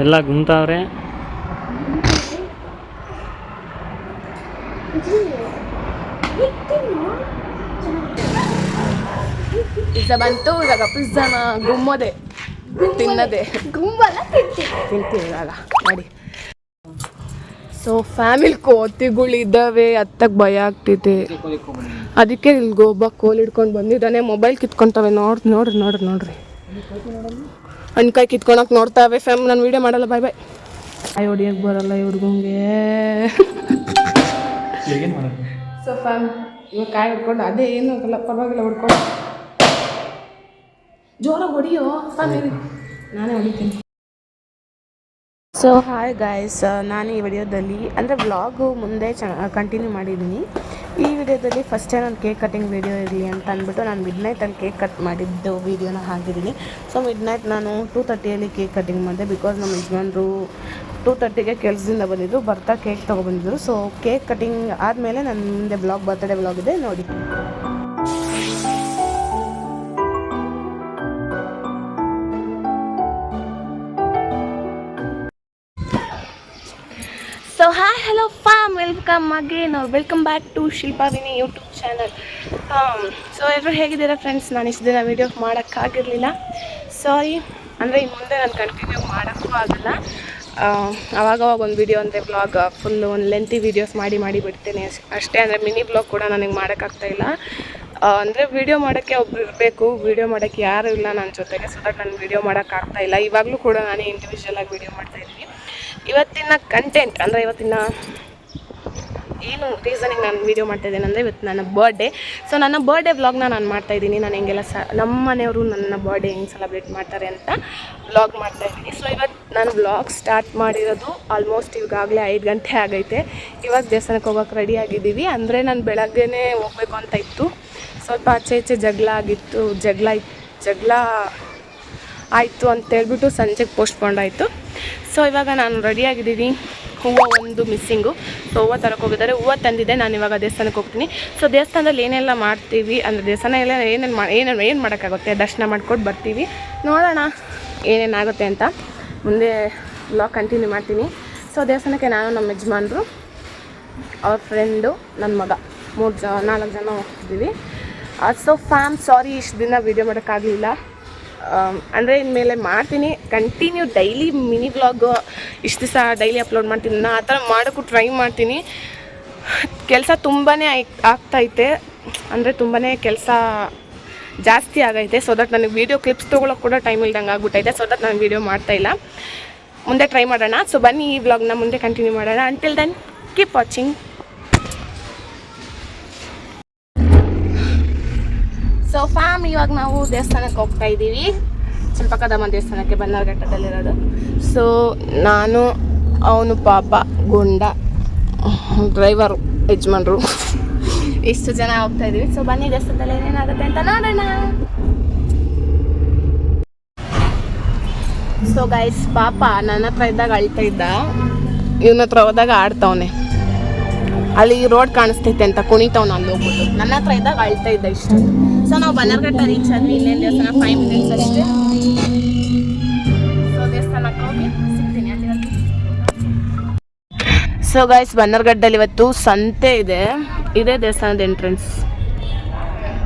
ಎಲ್ಲ ಗುಂತಾವ್ರೆ. ಪಿಜ್ಜಾ ಬಂತು. ಇವಾಗ ಪಿಜ್ಜಾನ ಗುಮ್ಮೋದೆ ತಿನ್ನದೆ ತಿಂತೀವಿ ಇವಾಗ ನೋಡಿ. ಸೊ ಫ್ಯಾಮಿಲಿ ಕೋತಿಗಳಿದ್ದಾವೆ, ಹತ್ತಕ್ಕೆ ಭಯ ಆಗ್ತಿದೆ. ಅದಕ್ಕೆ ಇಲ್ಲಿ ಗೋಬ ಕೋಲ್ ಹಿಡ್ಕೊಂಡು ಬಂದಿದ್ದಾನೆ. ಮೊಬೈಲ್ ಕಿತ್ಕೊತವೆ. ನೋಡ್ರಿ ಅನ್ಕಾಯಿ ಕಿತ್ಕೊಳಕ್ಕೆ ನೋಡ್ತಾವೆ. ನಾನು ವೀಡಿಯೋ ಮಾಡಲ್ಲ. ಬಾಯ್ ಬಾಯ್. ಕಾಯಿ ಹೊಡಿಯೋಕ್ಕೆ ಬರಲ್ಲ ಇವ್ರಿಗಂಗೆ. ಸೊ ಫ್ಯಾಮ್ ಇವಾಗ ಕಾಯಿ ಹೊಡ್ಕೊಂಡು ಅದೇ ಏನು ಆಗಲ್ಲ, ಪರವಾಗಿಲ್ಲ ಹೊಡ್ಕೊಂಡು ಜೋರಾಗಿ ಹೊಡಿಯೋ ಫ್ಯಾಮಿಲಿ, ನಾನೇ ಹೊಡಿತೀನಿ. ಸೊ ಹಾಯ್ ಗಾಯ್ಸ್, ನಾನು ಈ ವಿಡಿಯೋದಲ್ಲಿ ಅಂದರೆ ವ್ಲಾಗು ಮುಂದೆ ಕಂಟಿನ್ಯೂ ಮಾಡಿದ್ದೀನಿ. ಈ ವಿಡಿಯೋದಲ್ಲಿ ಫಸ್ಟೇ ನಾನು ಕೇಕ್ ಕಟ್ಟಿಂಗ್ ವಿಡಿಯೋ ಇರಲಿ ಅಂತ ಅಂದ್ಬಿಟ್ಟು ನಾನು ಮಿಡ್ನೈಟಲ್ಲಿ ಕೇಕ್ ಕಟ್ ಮಾಡಿದ್ದು ವೀಡಿಯೋನ ಹಾಕಿದ್ದೀನಿ. ಸೊ ಮಿಡ್ನೈಟ್ ನಾನು 2:30 ಕೇಕ್ ಕಟ್ಟಿಂಗ್ ಮಾಡಿದೆ. ಬಿಕಾಸ್ ನಮ್ಮ ಯಜಮಾನ್ರು 2:30ಗೆ ಕೆಲಸದಿಂದ ಬಂದಿದ್ದು, ಬರ್ತಾ ಕೇಕ್ ತೊಗೊಬಂದಿದ್ರು. ಸೊ ಕೇಕ್ ಕಟ್ಟಿಂಗ್ ಆದಮೇಲೆ ನನ್ನ ಮುಂದೆ ಬರ್ತ್ಡೇ ವ್ಲಾಗ್ ಇದೆ ನೋಡಿ. So hi hello fam, welcome back to Shilpavini YouTube channel. So ಎಲ್ಲರೂ ಹೇಗಿದ್ದೀರಾ ಫ್ರೆಂಡ್ಸ್? ನಾನು ಇಷ್ಟು ದಿನ ವೀಡಿಯೋ ಮಾಡೋಕ್ಕಾಗಿರಲಿಲ್ಲ, ಸಾರಿ. ಅಂದರೆ ಇನ್ನು ಮುಂದೆ ನಾನು ಕಂಟಿನ್ಯೂ ಮಾಡೋಕ್ಕೂ ಆಗಲ್ಲ. ಅವಾಗವಾಗ ಒಂದು ವೀಡಿಯೋ ಅಂದರೆ ವ್ಲಾಗ್ ಫುಲ್ಲು ಒಂದು ಲೆಂತಿ ವೀಡಿಯೋಸ್ ಮಾಡಿ ಬಿಡ್ತೇನೆ ಅಷ್ಟೇ. ಅಂದರೆ ಮಿನಿ ವ್ಲಾಗ್ ಕೂಡ ನನಗೆ ಮಾಡೋಕ್ಕಾಗ್ತಾಯಿಲ್ಲ. ಅಂದರೆ ವೀಡಿಯೋ ಮಾಡೋಕ್ಕೆ ಒಬ್ರು ಇರಬೇಕು, ವೀಡಿಯೋ ಮಾಡೋಕ್ಕೆ ಯಾರೂ ಇಲ್ಲ ನನ್ನ ಜೊತೆಗೆ. ಸೊ ದಟ್ ನಾನು ವೀಡಿಯೋ ಮಾಡೋಕ್ಕಾಗ್ತಾಯಿಲ್ಲ. ಇವಾಗಲೂ ಕೂಡ ನಾನೇ ಇಂಡಿವಿಜುವಲಾಗಿ ವೀಡಿಯೋ ಮಾಡ್ತಾಯಿದ್ದೀನಿ. ಇವತ್ತಿನ ಕಂಟೆಂಟ್ ಅಂದರೆ ಇವತ್ತಿನ ಏನು ರೀಸನಿಗೆ ನಾನು ವೀಡಿಯೋ ಮಾಡ್ತಾಯಿದ್ದೇನೆ ಅಂದರೆ ಇವತ್ತು ನನ್ನ ಬರ್ಡೇ. ಸೊ ನನ್ನ ಬರ್ಡೇ ವ್ಲಾಗ್ನ ನಾನು ಮಾಡ್ತಾಯಿದ್ದೀನಿ. ನಾನು ಹೆಂಗೆಲ್ಲ ನಮ್ಮ ಮನೆಯವರು ನನ್ನ ಬರ್ಡೇ ಹೆಂಗೆ ಸೆಲೆಬ್ರೇಟ್ ಮಾಡ್ತಾರೆ ಅಂತ ವ್ಲಾಗ್ ಮಾಡ್ತಾಯಿದ್ದೀನಿ. ಸೊ ಇವತ್ತು ನಾನು ವ್ಲಾಗ್ ಸ್ಟಾರ್ಟ್ ಮಾಡಿರೋದು ಆಲ್ಮೋಸ್ಟ್ ಇವಾಗಲೇ 5 ಗಂಟೆ ಆಗೈತೆ. ಇವಾಗ ದೇವಸ್ಥಾನಕ್ಕೆ ಹೋಗೋಕೆ ರೆಡಿ ಆಗಿದ್ದೀವಿ. ಅಂದರೆ ನಾನು ಬೆಳಗ್ಗೆನೇ ಹೋಗಬೇಕು ಅಂತ ಇತ್ತು, ಸ್ವಲ್ಪ ಆಚೆ ಜಗಳ ಆಗಿತ್ತು. ಜಗಳ ಆಯಿತು ಅಂತೇಳ್ಬಿಟ್ಟು ಸಂಜೆಗೆ ಪೋಸ್ಟ್ಪೋಂಡ್ ಆಯಿತು. ಸೊ ಇವಾಗ ನಾನು ರೆಡಿಯಾಗಿದ್ದೀನಿ. ಹೂವು ಒಂದು ಮಿಸ್ಸಿಂಗು. ಸೊ ಹೂವು ತರಕ್ಕೆ ಹೋಗಿದ್ದಾರೆ. ಹೂವು ತಂದಿದ್ದೆ. ನಾನು ಇವಾಗ ದೇವಸ್ಥಾನಕ್ಕೆ ಹೋಗ್ತೀನಿ. ಸೊ ದೇವಸ್ಥಾನದಲ್ಲಿ ಏನೆಲ್ಲ ಮಾಡ್ತೀವಿ ಅಂದರೆ ದೇವಸ್ಥಾನ ಎಲ್ಲ ಏನು ಮಾಡೋಕ್ಕಾಗುತ್ತೆ, ದರ್ಶನ ಮಾಡ್ಕೊಂಡು ಬರ್ತೀವಿ. ನೋಡೋಣ ಏನೇನಾಗುತ್ತೆ ಅಂತ. ಮುಂದೆ ವ್ಲಾಗ್ ಕಂಟಿನ್ಯೂ ಮಾಡ್ತೀನಿ. ಸೊ ದೇವಸ್ಥಾನಕ್ಕೆ ನಾನು, ನಮ್ಮ ಯಜಮಾನ್ರು, ಅವ್ರ ಫ್ರೆಂಡು, ನನ್ನ ಮಗ 4 ಜನ ಹೋಗ್ತಿದ್ದೀವಿ. ಸೊ ಫ್ಯಾಮ್ ಸಾರಿ ಇಷ್ಟು ದಿನ ವೀಡಿಯೋ ಮಾಡೋಕ್ಕಾಗಲಿಲ್ಲ. ಅಂದರೆ ಇನ್ಮೇಲೆ ಮಾಡ್ತೀನಿ ಕಂಟಿನ್ಯೂ ಡೈಲಿ ಮಿನಿ ವ್ಲಾಗ್. ಇಷ್ಟು ದಿವಸ ಡೈಲಿ ಅಪ್ಲೋಡ್ ಮಾಡ್ತೀನಿ. ನಾನು ಆ ಥರ ಮಾಡೋಕ್ಕೂ ಟ್ರೈ ಮಾಡ್ತೀನಿ. ಕೆಲಸ ತುಂಬಾ ಆಗ್ತೈತೆ, ಅಂದರೆ ತುಂಬಾ ಕೆಲಸ ಜಾಸ್ತಿ ಆಗೈತೆ. ಸೊ ದಟ್ ನನಗೆ ವೀಡಿಯೋ ಕ್ಲಿಪ್ಸ್ ತೊಗೊಳಕ್ಕೆ ಕೂಡ ಟೈಮ್ ಇಲ್ದಂಗೆ ಆಗ್ಬಿಟ್ಟೈತೆ. ಸೊ ದಟ್ ನಾನು ವೀಡಿಯೋ ಮಾಡ್ತಾಯಿಲ್ಲ. ಮುಂದೆ ಟ್ರೈ ಮಾಡೋಣ. ಸೊ ಬನ್ನಿ ಈ ವ್ಲಾಗ್ನ ಮುಂದೆ ಕಂಟಿನ್ಯೂ ಮಾಡೋಣ. Until then keep watching. So fam ಇವಾಗ ನಾವು ದೇವಸ್ಥಾನಕ್ಕೆ ಹೋಗ್ತಾ ಇದ್ದೀವಿ. ಚಂಪಕಧಾಮ ದೇವಸ್ಥಾನಕ್ಕೆ, ಬನ್ನರ್ಘಟ್ಟದಲ್ಲಿರೋದು. ಸೊ ನಾನು, ಅವನು ಪಾಪ, ಗುಂಡ, ಡ್ರೈವರು, ಯಜಮಾನ್ರು, ಇಷ್ಟು ಜನ ಹೋಗ್ತಾ ಇದ್ದೀವಿ. ಸೊ ಬನ್ನಿ ದೇವಸ್ಥಾನದಲ್ಲಿ ಏನೇನಾಗುತ್ತೆ ಅಂತ ನೋಡೋಣ. ಸೊ ಗೈಸ್, ಪಾಪ ನನ್ನ ಹತ್ರ ಇದ್ದಾಗ ಅಳ್ತಾ ಇದ್ದ, ಇವನ ಹತ್ರ ಹೋದಾಗ ಆಡ್ತವನೆ. ಅಲ್ಲಿ ರೋಡ್ ಕಾಣಿಸ್ತೈತೆ ಅಂತ ಕುಣಿತವ್ನ ಅಲ್ಲಿ ಹೋಗ್ಬಿಟ್ಟು. ನನ್ನ ಹತ್ರ ಇದ್ದಾಗ ಅಳ್ತಾ ಇದ್ದ ಇಷ್ಟ. ಸೊ ನಾವು ಬನ್ನರ್ಘಟ್ಟ ರೀಚ್ ಆದ್ವಿ. ಇನ್ನೇನು ದೇವಸ್ಥಾನ 5 ಮಿನಿಟ್ಸ್ ಅಷ್ಟೇ. ಸೊ ದೇವಸ್ಥಾನಕ್ಕೆ ಹೋಗಿ ಸಿಗ್ತೀನಿ ಅಲ್ಲಿ. ಸೊ ಗೈಸ್, ಬನ್ನರ್ಘಟ್ಟದಲ್ಲಿ ಇವತ್ತು ಸಂತೆ ಇದೆ. ಇದೇ ದೇವಸ್ಥಾನದ ಎಂಟ್ರೆನ್ಸ್.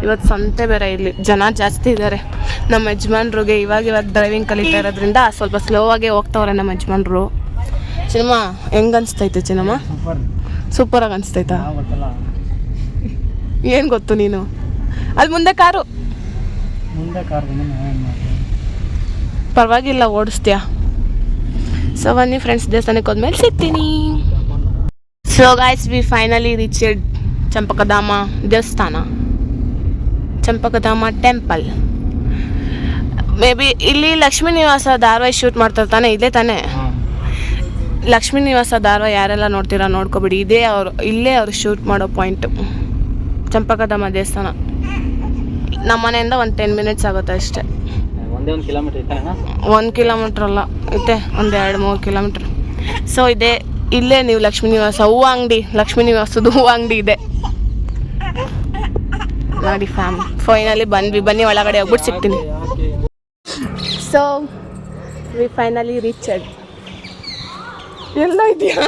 ಇವತ್ತು ಸಂತೆ ಬೇರೆ, ಇಲ್ಲಿ ಜನ ಜಾಸ್ತಿ ಇದ್ದಾರೆ. ನಮ್ಮ ಯಜಮಾನ್ರಿಗೆ ಇವಾಗ ಡ್ರೈವಿಂಗ್ ಕಲಿತಾ ಇರೋದ್ರಿಂದ ಸ್ವಲ್ಪ ಸ್ಲೋ ಆಗೇ ಹೋಗ್ತವ್ರೆ ನಮ್ಮ ಯಜಮಾನ್ರು. ಚಿನ್ನಮ್ಮ ಹೆಂಗೆ ಅನಿಸ್ತೈತೆ ಚಿನ್ನಮ್ಮ? ಸೂಪರಾಗಿ ಅನಿಸ್ತೈತಾ? ಏನು ಗೊತ್ತು ನೀನು? ಅಲ್ಲಿ ಮುಂದೆ ಕಾರು ಪರವಾಗಿಲ್ಲ, ಓಡಿಸ್ತೀಯಾ? ಸೊ ಬನ್ನಿ ಫ್ರೆಂಡ್ಸ್, ದೇವಸ್ಥಾನಕ್ಕೆ ಹೋದ್ಮೇಲೆ ಸಿಗ್ತೀನಿ. So guys, V finally ರೀಚೆಡ್ Champakadhama ದೇವಸ್ಥಾನ, ಚಂಪಕಧಾಮ ಟೆಂಪಲ್. ಮೇ ಬಿ ಇಲ್ಲಿ ಲಕ್ಷ್ಮೀ ನಿವಾಸ ಧಾರಾವಾಹಿ ಶೂಟ್ ಮಾಡ್ತಾರೆ ತಾನೆ, ಇದೇ ತಾನೇ ಲಕ್ಷ್ಮೀ ನಿವಾಸ ಧಾರಾವಾಹಿ. ಯಾರೆಲ್ಲ ನೋಡ್ತೀರಾ ನೋಡ್ಕೊಬಿಡಿ. ಇಲ್ಲೇ ಅವರು ಶೂಟ್ ಮಾಡೋ ಪಾಯಿಂಟು ಚಂಪಕಧಾಮ ದೇವಸ್ಥಾನ. ನಮ್ಮ ಮನೆಯಿಂದ ಒಂದು 10 ಮಿನಿಟ್ಸ್ ಆಗುತ್ತೆ ಅಷ್ಟೇ. 1 ಕಿಲೋಮೀಟ್ರ್ ಅಲ್ಲ, ಐತೆ ಒಂದು 2-3 ಕಿಲೋಮೀಟ್ರ್. ಸೊ ಇಲ್ಲೇ ನೀವು ಲಕ್ಷ್ಮೀ ನಿವಾಸ ಹೂವು ಅಂಗಡಿ, ಲಕ್ಷ್ಮೀ ನಿವಾಸದ ಹೂವು ಅಂಗಡಿ ಇದೆ ನೋಡಿ ಫ್ಯಾಮ್. ಫೈನಲಿ ಬನ್ನಿ ಒಳಗಡೆ ಹೋಗ್ಬಿಟ್ಟು ಸಿಗ್ತೀನಿ. So we finally reached. ಎಲ್ಲ ಇದೆಯಾ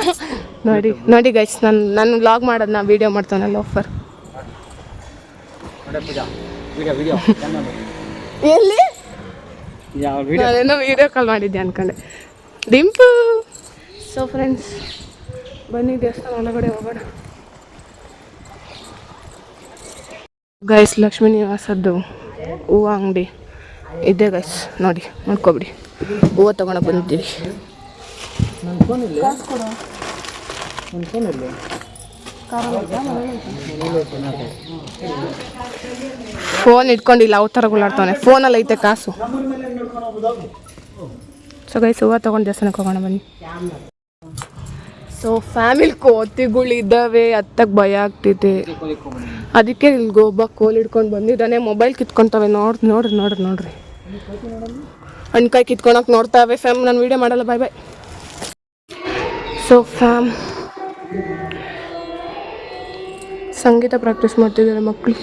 ನೋಡಿ ನೋಡಿ ಗೈಸ್, ನಾನು ವ್ಲಾಗ್ ಮಾಡೋದು ನಾ ವೀಡಿಯೋ ಮಾಡ್ತಾನಲ್ಲ ಆಫರ್. ಎಲ್ಲಿ ನಾನೇನೋ ವೀಡಿಯೋ ಕಾಲ್ ಮಾಡಿದ್ದೆ ಅನ್ಕೊಂಡೆ. ಡಿಂಪು. ಸೊ ಫ್ರೆಂಡ್ಸ್ ಬನ್ನಿ ದೇವಸ್ಥಾನ ಒಳಗಡೆ ಹೋಗೋಣ. ಗೈಸ್ ಲಕ್ಷ್ಮೀ ನಿವಾಸದ್ದು ಹೂವು ಅಂಗಡಿ ಇದೆ ಗೈಸ್, ನೋಡಿ ನೋಡ್ಕೊಬಿಡಿ. ಹೂವು ತೊಗೊಂಡು ಬಂದಿದ್ದೀವಿ. ಫೋನ್ ಇಟ್ಕೊಂಡಿಲ್ಲ, ಅವು ಥರ ಗುಳ್ಳಾಡ್ತಾನೆ. ಫೋನಲ್ಲಿ ಐತೆ ಕಾಸು. ಸೊ ಗೈಸ್ ಹೂವು ತೊಗೊಂಡು ದೇವಸ್ಥಾನಕ್ಕೆ ಹೋಗೋಣ ಬನ್ನಿ. ಸೊ ಫ್ಯಾಮಿಲಿ ಕೋತಿಗಳಿದ್ದಾವೆ, ಹತ್ತಕ್ಕೆ ಭಯ ಆಗ್ತಿದೆ. ಅದಕ್ಕೆ ಇಲ್ಲಿ ಒಬ್ಬ ಕೋಲ್ ಹಿಡ್ಕೊಂಡು ಬಂದಿದ್ದಾನೆ. ಮೊಬೈಲ್ ಕಿತ್ಕೊತವೆ. ನೋಡ್ರಿ ಹಣ್ಕಾಯಿ ಕಿತ್ಕೊಳಕ್ಕೆ ನೋಡ್ತಾವೆ. ಫ್ಯಾಮ್ ನಾನು ವೀಡಿಯೋ ಮಾಡಲ್ಲ, ಬಾಯ್ ಬಾಯ್. ಸೊ ಫ್ಯಾಮ್ ಸಂಗೀತ ಪ್ರಾಕ್ಟೀಸ್ ಮಾಡ್ತಿದ್ದಾರೆ ಮಕ್ಕಳು.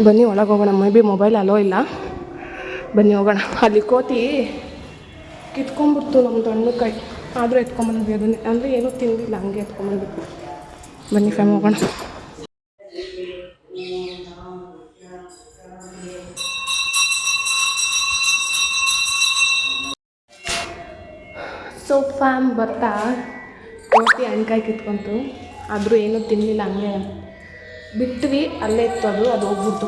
ಬನ್ನಿ ಒಳಗೆ ಹೋಗೋಣ. ಮೇ ಬಿ ಮೊಬೈಲ್ ಅಲೋ ಇಲ್ಲ, ಬನ್ನಿ ಹೋಗೋಣ. ಅಲ್ಲಿ ಕೋತಿ ಕಿತ್ಕೊಂಡ್ಬಿಡ್ತು ನಮ್ಮದು ಹಣ್ಣುಕಾಯಿ, ಆದರೂ ಎತ್ಕೊಂಬಂದ್ವಿ ಅದನ್ನೇ. ಅಂದರೆ ಏನೂ ತಿಂದಿಲ್ಲ, ಹಂಗೆ ಎತ್ಕೊಂಬಂದ್ಬಿಟ್ಟು. ಬನ್ನಿ ಫ್ಯಾಮ್ ಹೋಗೋಣ. ಸೊ ಫ್ಯಾಮ್ ಬರ್ತಾ ಕೋತಿ ಹಣ್ಕಾಯಿ ಕಿತ್ಕೊಂತು, ಆದರೂ ಏನೂ ತಿನ್ನಲಿಲ್ಲ, ಹಂಗೆ ಬಿಟ್ವಿ. ಅಲ್ಲೇ ಇತ್ತು ಅದು ಹೋಗ್ಬಿಡ್ತು.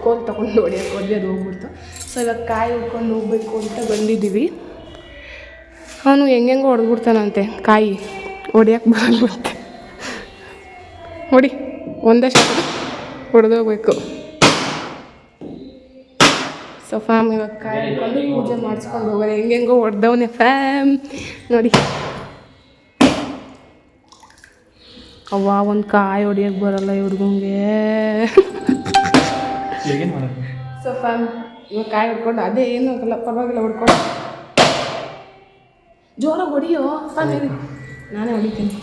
ಕೋಲ್ ತೊಗೊಂಡು ಹೊಡಿಯೋಕೆ ಹೋದ್ವಿ, ಅದು ಹೋಗ್ಬಿಡ್ತು. ಸೊ ಇವಾಗ ಕಾಯಿ ಹುಡ್ಕೊಂಡು ಹೋಗ್ಬೇಕು ಅಂತ ಬಂದಿದ್ದೀವಿ. ಅವನು ಹೆಂಗೆಂಗೋ ಹೊಡೆದ್ಬಿಡ್ತಾನಂತೆ, ಕಾಯಿ ಹೊಡಿಯೋಕೆ ಬರುತ್ತೆ. ಹೊಡಿ, ಒಂದೇ ಶಾಟ್ ಹೊಡೆದೋಗ್ಬೇಕು. ಸೊ ಫ್ಯಾಮ್ ಇವಾಗ ಕಾಯಿ ಹಿಡ್ಕೊಂಡು ಪೂಜೆ ಮಾಡಿಸ್ಕೊಂಡು ಹೋಗೋದು. ಹೆಂಗೆಂಗೋ ಹೊಡೆದವನೇ ಫ್ಯಾಮ್ ನೋಡಿ. ಅವ್ವ ಒಂದು ಕಾಯಿ ಹೊಡಿಯೋಕ್ಕೆ ಬರಲ್ಲ ಇವ್ರಿಗಂಗೆ. ಸೊ ಫ್ಯಾಮ್ ಇವಾಗ ಕಾಯಿ ಹೊಡ್ಕೊಂಡು ಅದೇ ಏನೂ ಆಗಲ್ಲ, ಪರವಾಗಿಲ್ಲ, ಹೊಡ್ಕೊಂಡು ಜೋರಾಗಿ ಹೊಡಿಯೋ ಫ್ಯಾಮ್. ನಾನೇ ಹೊಡಿತೀನಿ.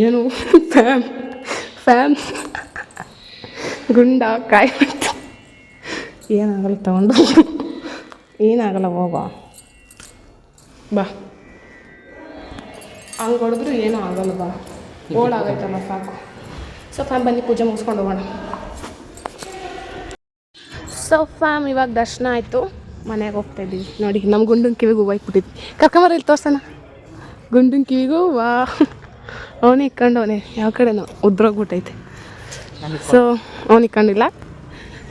ಏನು ಫ್ಯಾಮ್ ಗುಂಡ ಕಾಯಿ ಏನಾಗಲ್ಲ, ತಗೊಂಡು ಏನಾಗಲ್ಲ, ಹೋಗೋ ಬಾ. ಹಂಗೆ ಹೊಡೆದ್ರು ಏನೂ ಆಗಲ್ಲ, ಬಾ. ಓಡಾಗೈತಲ್ಲ ಸಾಕು. ಸೊ ಫ್ಯಾಮ್ ಬನ್ನಿ ಪೂಜೆ ಮುಗಿಸ್ಕೊಂಡು ಹೋಗೋಣ. ಸೊ ಫ್ಯಾಮ್ ಇವಾಗ ದರ್ಶನ ಆಯಿತು, ಮನೆಗೆ ಹೋಗ್ತಾಯಿದ್ದೀವಿ. ನೋಡಿ ನಮ್ಮ ಗುಂಡನ ಕಿವಿಗೆ ಹೂವು ಇಟ್ಬಿಟ್ಟಿದ್ವಿ. ಕರ್ಕೊಂಬರ ಇಲ್ಲಿ ತೋರ್ಸೋಣ. ಗುಂಡನ ಕಿವಿಗೂ ವಾ ಅವನೇ ಇಕ್ಕೊಂಡವನೇ, ಯಾವ ಕಡೆನೋ ಉದ್ರೋಗ್ಬಿಟ್ಟೈತೆ. ಸೊ ಅವನು ಇಕ್ಕೊಂಡಿಲ್ಲ.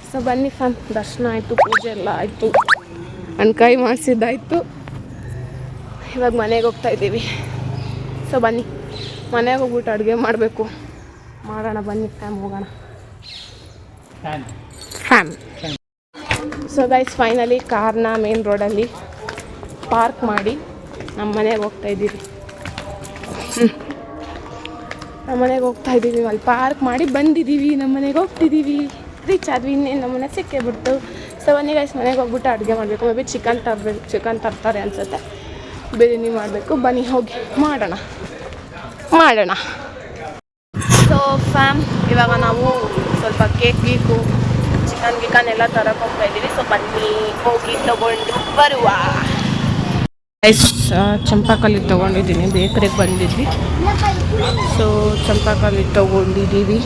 ಸೊ ಬನ್ನಿ ಫ್ಯಾಮ್ ದರ್ಶನ ಆಯಿತು, ಪೂಜೆ ಎಲ್ಲ ಆಯಿತು, ಹಣ್ಕಾಯಿ ಮಾಡಿಸಿದ್ದಾಯಿತು. ಇವಾಗ ಮನೆಗೆ ಹೋಗ್ತಾಯಿದ್ದೀವಿ. ಸೊ ಬನ್ನಿ ಮನೆಗೆ ಹೋಗ್ಬಿಟ್ಟು ಅಡುಗೆ ಮಾಡಬೇಕು, ಮಾಡೋಣ ಬನ್ನಿ ಫ್ಯಾಮ್ ಹೋಗೋಣ. ಫ್ಯಾಮ್ ಸೊ ಗೈಸ್ ಫೈನಲಿ ಕಾರ್ನ ಮೇನ್ ರೋಡಲ್ಲಿ ಪಾರ್ಕ್ ಮಾಡಿ ನಮ್ಮ ಮನೆಗೆ ಹೋಗ್ತಾಯಿದ್ದೀವಿ. ನಮ್ಮ ಮನೆಗೆ ಹೋಗ್ತಾಯಿದ್ದೀವಿ. ಅಲ್ಲಿ ಪಾರ್ಕ್ ಮಾಡಿ ಬಂದಿದ್ದೀವಿ, ನಮ್ಮ ಮನೆಗೆ ಹೋಗ್ತಿದ್ದೀವಿ. ರೀಚ್ ಆದ್ವಿ, ಇನ್ನೇನು ನಮ್ಮ ಮನೆ ಸಿಕ್ಕೇ ಬಿಡ್ತು. ಸೊ ಬನ್ನಿ ಗೈಸ್ ಮನೆಗೆ ಹೋಗ್ಬಿಟ್ಟು ಅಡುಗೆ ಮಾಡಬೇಕು. ಮೇ ಬಿ ಚಿಕನ್ ತರ್ತಾರೆ ಅನಿಸುತ್ತೆ. ಬಿರಿಯಾನಿ ಮಾಡಬೇಕು. ಬನ್ನಿ ಹೋಗಿ ಮಾಡೋಣ. ಸೊ ಫ್ಯಾಮ್ ಇವಾಗ ನಾವು ಸ್ವಲ್ಪ ಕೇಕ್ ಗೀಕು ಚಿಕನ್ ಎಲ್ಲ ತರಕ್ಕೆ ಹೋಗ್ತಾಯಿದ್ದೀವಿ. ಸೊ ಬನ್ನಿ ಹೋಗಿ ತೊಗೊಂಡು ಬರುವ. ಗೈಸ್ ಚಂಪಾಕಲ್ಲಿ ತೊಗೊಂಡಿದ್ದೀನಿ, ಬೇಕರಿಗೆ ಬಂದಿದ್ವಿ. ಸೊ ಚಂಪಾಕಲ್ಲಿ ತೊಗೊಂಡಿದ್ದೀವಿ.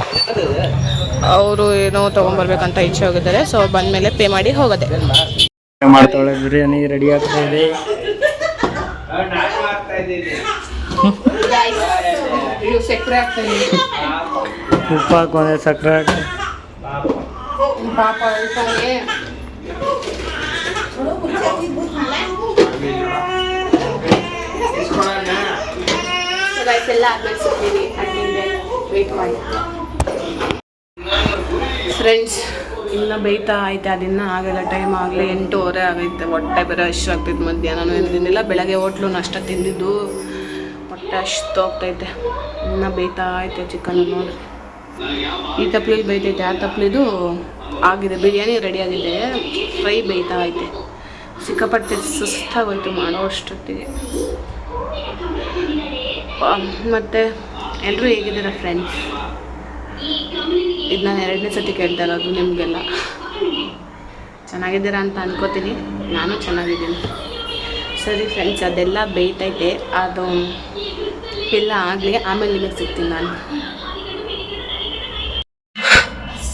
ಅವರು ಏನೋ ತೊಗೊಂಬರ್ಬೇಕಂತ ಇಚ್ಛೆ ಹೋಗಿದ್ದಾರೆ. ಸೊ ಬಂದಮೇಲೆ ಪೇ ಮಾಡಿ ಹೋಗೋದೆ. ಮಾಡ್ತಾಳೆ ಬಿರಿಯಾನಿ ರೆಡಿ ಆಗ್ತಾ ಇದೆ. ಸಕ್ಕರೆ ಹಾಕ್ತೀನಿ, ಉಪ್ಪು ಹಾಕೋದೆ, ಸಕ್ಕರೆ ಹಾಕಿ. ಪಾಪ ಎಲ್ಲ ಆದ್ಮೇಲೆ ಸಿಗ್ತೀವಿ. ವೆಯ್ಟ್ ಮಾಡಿ ಫ್ರೆಂಡ್ಸ್. ಇನ್ನೂ ಬೇಯ್ತಾ ಐತೆ, ಅದಿನ್ನೂ ಆಗಲ್ಲ. ಟೈಮ್ ಆಗಲಿ 8:30 ಆಗೈತೆ. ಹೊಟ್ಟೆ ಬೇರೆ ಅಷ್ಟು ಆಗ್ತೈತೆ. ಮಧ್ಯಾಹ್ನನೂ ಏನು ತಿಂದಿಲ್ಲ, ಬೆಳಗ್ಗೆ ಹೋಟ್ಲು ನಾಷ್ಟ ತಿಂದಿದ್ದು. ಹೊಟ್ಟೆ ಅಷ್ಟು ಹೋಗ್ತೈತೆ. ಇನ್ನೂ ಬೇಯ್ತಾ ಐತೆ ಚಿಕನ್. ನೋಡಿ ಈ ತಪ್ಲಲ್ಲಿ ಬೇಯ್ತೈತೆ, ಆ ತಪ್ಲಿದು ಆಗಿದೆ. ಬಿರಿಯಾನಿ ರೆಡಿ ಆಗಿದೆ, ಫ್ರೈ ಬೇಯ್ತಾ ಐತೆ. ಸಿಕ್ಕಾಪಟ್ಟೆ ಸುಸ್ತಾಗೋಯ್ತು ಮಾಡೋ ಅಷ್ಟೊತ್ತಿಗೆ. ಮತ್ತು ಎಲ್ಲರೂ ಹೇಗಿದ್ದೀರಾ ಫ್ರೆಂಡ್ಸ್? ಇದು ನಾನು 2ನೇ ಸತಿ ಕೇಳ್ತಾ ಇರೋದು ನಿಮಗೆಲ್ಲ. ಚೆನ್ನಾಗಿದ್ದೀರಾ ಅಂತ ಅನ್ಕೋತೀನಿ. ನಾನು ಚೆನ್ನಾಗಿದ್ದೀನಿ. ಸರಿ ಫ್ರೆಂಡ್ಸ್, ಅದೆಲ್ಲ ಬೇಯ್ತೈತೆ, ಅದು ಎಲ್ಲ ಆಗಲಿ, ಆಮೇಲೆ ನಿಮಗೆ ಸಿಗ್ತೀನಿ ನಾನು.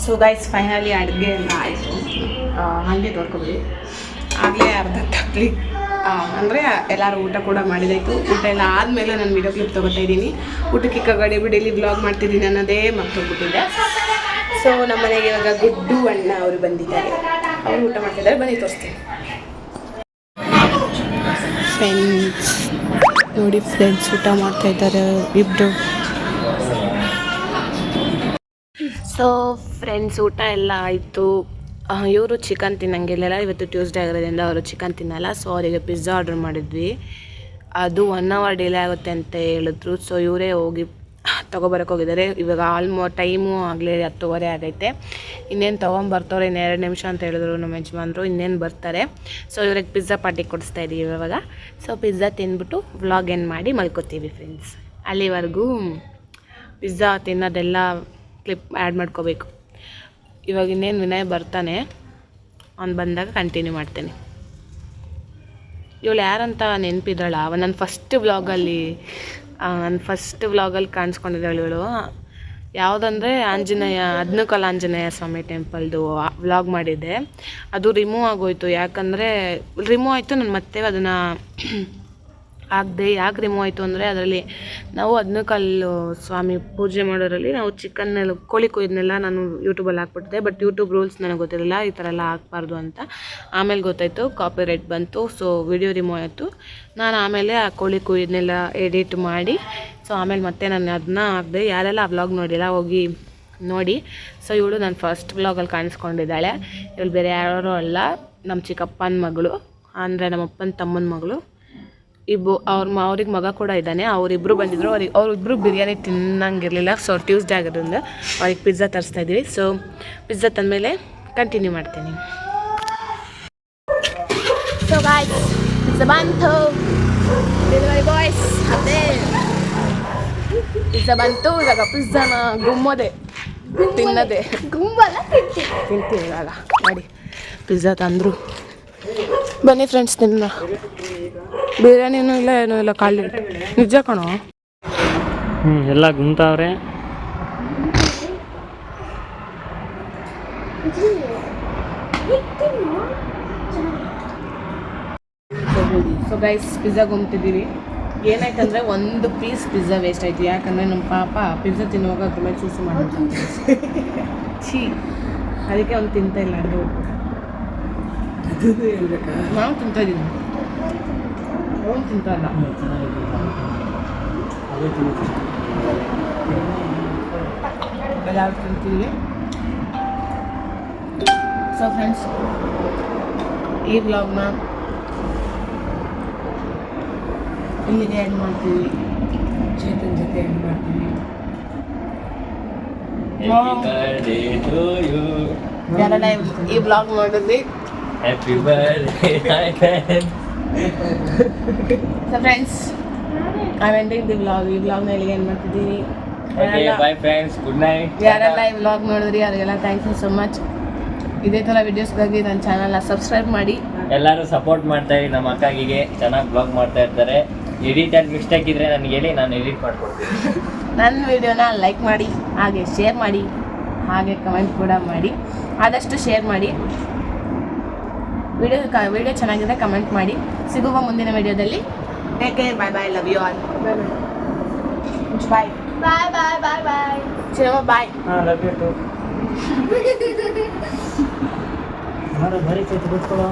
ಸೊ ಗೈಸ್, ಫೈನಲಿ ಅಡುಗೆ ಎಲ್ಲ ಆಯಿತು. ಹಾಗೆ ತೋರ್ಕೊಬಿಡಿ. ಆಗಲೇ ಅರ್ಧ ತಪ್ಪಲಿ ಅಂದರೆ ಎಲ್ಲರೂ ಊಟ ಕೂಡ ಮಾಡಿದಾಯಿತು. ಊಟ ಎಲ್ಲ ಆದಮೇಲೆ ನಾನು ವೀಡಿಯೋ ಕ್ಲಿಪ್ ತೊಗೋತಾ ಇದ್ದೀನಿ. ಊಟಕ್ಕೆ ಕಗಡೆ ಬಿಡಲಿ ಬ್ಲಾಗ್ ಮಾಡ್ತಿದ್ದೀನಿ ಅನ್ನೋದೇ ಮರ್ತೋಗ್ಬಿಟ್ಟಿದೆ. ಸೊ ನಮ್ಮ ಮನೆಗೆ ಇವಾಗ ಗುಡ್ಡು ಅಣ್ಣ ಅವರು ಬಂದಿದ್ದಾರೆ. ಅವರು ಊಟ ಮಾಡ್ತಿದ್ದಾರೆ, ಬನ್ನಿ ತೋರಿಸ್ತೀನಿ. ಫ್ರೆಂಡ್ಸ್ ನೋಡಿ, ಫ್ರೆಂಡ್ಸ್ ಊಟ ಮಾಡ್ತಾ ಇದ್ದಾರೆ ಇಬ್ಬರು. ಸೊ ಫ್ರೆಂಡ್ಸ್, ಊಟ ಎಲ್ಲ ಆಯಿತು. ಇವರು ಚಿಕನ್ ತಿನ್ನಂಗಿಲ್ಲ, ಇವತ್ತು ಟ್ಯೂಸ್ಡೇ ಆಗಿರೋದ್ರಿಂದ ಅವರು ಚಿಕನ್ ತಿನ್ನಲ್ಲ. ಸೊ ಅವರಿಗೆ ಪಿಜ್ಜಾ ಆರ್ಡ್ರ್ ಮಾಡಿದ್ವಿ. ಅದು 1 hour ಡಿಲೇ ಆಗುತ್ತೆ ಅಂತ ಹೇಳಿದ್ರು. ಸೊ ಇವರೇ ಹೋಗಿ ತೊಗೊಬರಕ್ಕೆ ಹೋಗಿದ್ದಾರೆ. ಇವಾಗ ಟೈಮು ಆಗಲೇ 10:15 ಆಗೈತೆ. ಇನ್ನೇನು ತೊಗೊಂಬರ್ತಾರೆ, ಇನ್ನು 2 ನಿಮಿಷ ಅಂತ ಹೇಳಿದ್ರು ನಮ್ಮ ಯಜಮಾನ್ರು. ಇನ್ನೇನು ಬರ್ತಾರೆ. ಸೊ ಇವ್ರಿಗೆ ಪಿಜ್ಜಾ ಪಾರ್ಟಿ ಕೊಡಿಸ್ತಾ ಇದ್ದೀವಿ ಇವಾಗ. ಸೊ ಪಿಜ್ಜಾ ತಿಂದ್ಬಿಟ್ಟು ವ್ಲಾಗ್ ಏನು ಮಾಡಿ ಮಲ್ಕೋತೀವಿ ಫ್ರೆಂಡ್ಸ್. ಅಲ್ಲಿವರೆಗೂ ಪಿಜ್ಜಾ ತಿನ್ನೋದೆಲ್ಲ ಕ್ಲಿಪ್ ಆ್ಯಡ್ ಮಾಡ್ಕೋಬೇಕು. ಇವಾಗ ಇನ್ನೇನು ವಿನಯ್ ಬರ್ತಾನೆ, ಅವ್ನು ಬಂದಾಗ ಕಂಟಿನ್ಯೂ ಮಾಡ್ತೇನೆ. ಇವಳು ಯಾರಂತ ನೆನಪಿದ್ದಾಳ, ನನ್ನ ಫಸ್ಟ್ ವ್ಲಾಗಲ್ಲಿ ಕಾಣಿಸ್ಕೊಂಡಿದ್ದಾಳೆ ಇವಳು. ಯಾವುದಂದರೆ ಆಂಜನೇಯ, ಅದ್ನಕಲ್ ಆಂಜನೇಯ ಸ್ವಾಮಿ ಟೆಂಪಲ್ದು ವ್ಲಾಗ್ ಮಾಡಿದ್ದೆ. ಅದು ರಿಮೂವ್ ಆಗೋಯ್ತು. ಯಾಕಂದರೆ ರಿಮೂವ್ ಆಯಿತು, ನಾನು ಮತ್ತೆ ಅದನ್ನು ಆಗದೆ. ಯಾಕೆ ರಿಮೂವ್ ಆಯಿತು ಅಂದರೆ ಅದರಲ್ಲಿ ನಾವು ಅದ್ನಕಲ್ಲು ಸ್ವಾಮಿ ಪೂಜೆ ಮಾಡೋದ್ರಲ್ಲಿ ನಾವು ಚಿಕನ್ನೆಲ್ಲ, ಕೋಳಿ ಕೊಯ್ದನ್ನೆಲ್ಲ ನಾನು ಯೂಟ್ಯೂಬಲ್ಲಿ ಹಾಕ್ಬಿಟ್ಟಿದ್ದೆ. ಬಟ್ ಯೂಟ್ಯೂಬ್ ರೂಲ್ಸ್ ನನಗೆ ಗೊತ್ತಿರಲಿಲ್ಲ, ಈ ಥರ ಎಲ್ಲ ಹಾಕ್ಬಾರ್ದು ಅಂತ. ಆಮೇಲೆ ಗೊತ್ತಾಯಿತು, ಕಾಪಿ ರೈಟ್ ಬಂತು. ಸೊ ವಿಡಿಯೋ ರಿಮೂವ್ ಆಯಿತು. ನಾನು ಆಮೇಲೆ ಆ ಕೋಳಿ ಕೊಯ್ದನ್ನೆಲ್ಲ ಎಡಿಟ್ ಮಾಡಿ, ಸೊ ಆಮೇಲೆ ಮತ್ತೆ ನಾನು ಅದನ್ನ ಹಾಕಿದೆ. ಯಾರೆಲ್ಲ ಆ ವ್ಲಾಗ್ ನೋಡಿಲ್ಲ ಹೋಗಿ ನೋಡಿ. ಸೊ ಇವಳು ನನ್ನ ಫಸ್ಟ್ ವ್ಲಾಗಲ್ಲಿ ಕಾಣಿಸ್ಕೊಂಡಿದ್ದಾಳೆ. ಇವಳು ಬೇರೆ ಯಾರೋ ಅಲ್ಲ, ನಮ್ಮ ಚಿಕ್ಕಪ್ಪನ ಮಗಳು, ಅಂದರೆ ನಮ್ಮ ಅಪ್ಪನ ತಮ್ಮನ ಮಗಳು. ಅವ್ರಿಗೆ ಮಗ ಕೂಡ ಇದ್ದಾನೆ. ಅವರಿಬ್ಬರು ಬಂದಿದ್ದರು. ಅವರಿಬ್ಬರು ಬಿರಿಯಾನಿ ತಿನ್ನಂಗಿರಲಿಲ್ಲ. ಸೊ ಟ್ಯೂಸ್ಡೇ ಆಗೋದ್ರಿಂದ ಅವ್ರಿಗೆ ಪಿಜ್ಜಾ ತರಿಸ್ತಾ ಇದ್ದೀವಿ. ಸೊ ಪಿಜ್ಜಾ ತಂದಮೇಲೆ ಕಂಟಿನ್ಯೂ ಮಾಡ್ತೀನಿ. ಸೊ ಗಾಯ್ಸ್, ಪಿಜ್ಜಾ ಬಂತು. ಡೆಲಿವರಿ ಬಾಯ್ಸ್ ಅದೇ ಪಿಜ್ಜಾ ಬಂತು. ಇವಾಗ ಪಿಜ್ಜಾನ ಗುಮ್ಮೋದೆ, ತಿನ್ನೋದೆ. ಗುಮ್ಮಲ್ಲ, ತಿಂತೀನಿ ಇವಾಗ. ನೋಡಿ ಪಿಜ್ಜಾ ತಂದರು. ಬನ್ನಿ ಫ್ರೆಂಡ್ಸ್, ತಿನ್ನ. ಬಿರಿಯಾನಿನೂ ಇಲ್ಲ, ಏನೂ ಇಲ್ಲ, ಖಾಲಿ. ನಿಜ ಕಣೋ, ಎಲ್ಲ ಗುಂತಾವ್ರೆ. ಸೊ ಗೈಸ್, ಪಿಜ್ಜಾ ಗುಮ್ತಿದ್ದೀವಿ. ಏನಾಯ್ತಂದರೆ ಒಂದು ಪೀಸ್ ಪಿಜ್ಜಾ ವೇಸ್ಟ್ ಆಯಿತು. ಯಾಕಂದರೆ ನಮ್ಮ ಪಾಪ ಪಿಜ್ಜಾ ತಿನ್ನುವಾಗ ಅದ್ರ ಮೇಲೆ ಸೂಸು ಮಾಡ್ಬಿಟ್ಟು ಛೀ, ಅದಕ್ಕೆ ಅವ್ನು ತಿಂತ ಇಲ್ಲ. ಅದು ನಾವು ತಿಂತಾ ಇದ್ದೀನಿ, ಅವ್ನು ತಿಂತ ಇಲ್ಲ. ಎಲ್ಲರೂ ತಿಂತೀವಿ. ಸೊ ಫ್ರೆಂಡ್ಸ್, ಈ ವ್ಲಾಗ್ನ ಇಲ್ಲಿಗೆ ಎಂಡ್ ಮಾಡ್ತೀವಿ. ಚೇತನ್ ಜೊತೆ ಎಂಡ್ ಮಾಡ್ತೀವಿ. ಯಾರೆಲ್ಲ ಈ ವ್ಲಾಗ್ ನೋಡಿದ್ವಿ, happy birthday. So friends, I ending the vlog. ಈ ವ್ಲಾಗ್ನ ಇಲ್ಲಿಗೆ ಎಂಡ್ ಮಾಡ್ತಿದ್ದೀವಿ. By friends, good night. ಯಾರೆಲ್ಲ ಈ ವ್ಲಾಗ್ ನೋಡಿದ್ರಿ ಅವರಿಗೆಲ್ಲ ಥ್ಯಾಂಕ್ ಯು ಸೊ ಮಚ್. ಇದೇ ಥರ ವಿಡಿಯೋಸ್ಗಾಗಿ ನನ್ನ ಚಾನಲ್ನ ಸಬ್ಸ್ಕ್ರೈಬ್ ಮಾಡಿ. ಎಲ್ಲರೂ ಸಪೋರ್ಟ್ ಮಾಡ್ತಾ ಇರಿ. ನಮ್ಮ ಅಕ್ಕಾಗಿಗೆ ಚೆನ್ನಾಗಿ ಬ್ಲಾಗ್ ಮಾಡ್ತಾ ಇರ್ತಾರೆ. ಎಡಿಟಲ್ಲಿ ಮಿಸ್ಟೇಕ್ ಇದ್ದರೆ ನನಗೆ ಹೇಳಿ, ನಾನು ಎಡಿಟ್ ಮಾಡ್ಕೊಡ್ತೀನಿ. ನನ್ನ ವಿಡಿಯೋನ ಲೈಕ್ ಮಾಡಿ, ಹಾಗೆ ಶೇರ್ ಮಾಡಿ, ಹಾಗೆ ಕಮೆಂಟ್ ಕೂಡ ಮಾಡಿ. ಆದಷ್ಟು ಶೇರ್ ಮಾಡಿ. ವಿಡಿಯೋ ಚೆನ್ನಾಗಿದ್ರೆ ಕಮೆಂಟ್ ಮಾಡಿ. ಸಿಗುವ ಮುಂದಿನ ವಿಡಿಯೋದಲ್ಲಿ. Take care, bye bye, love you all. Bye bye bye bye bye. Chinnamma bye. Love you too. ಬರೀ ಕೂತ್ಕೊಳ್ಳೋ.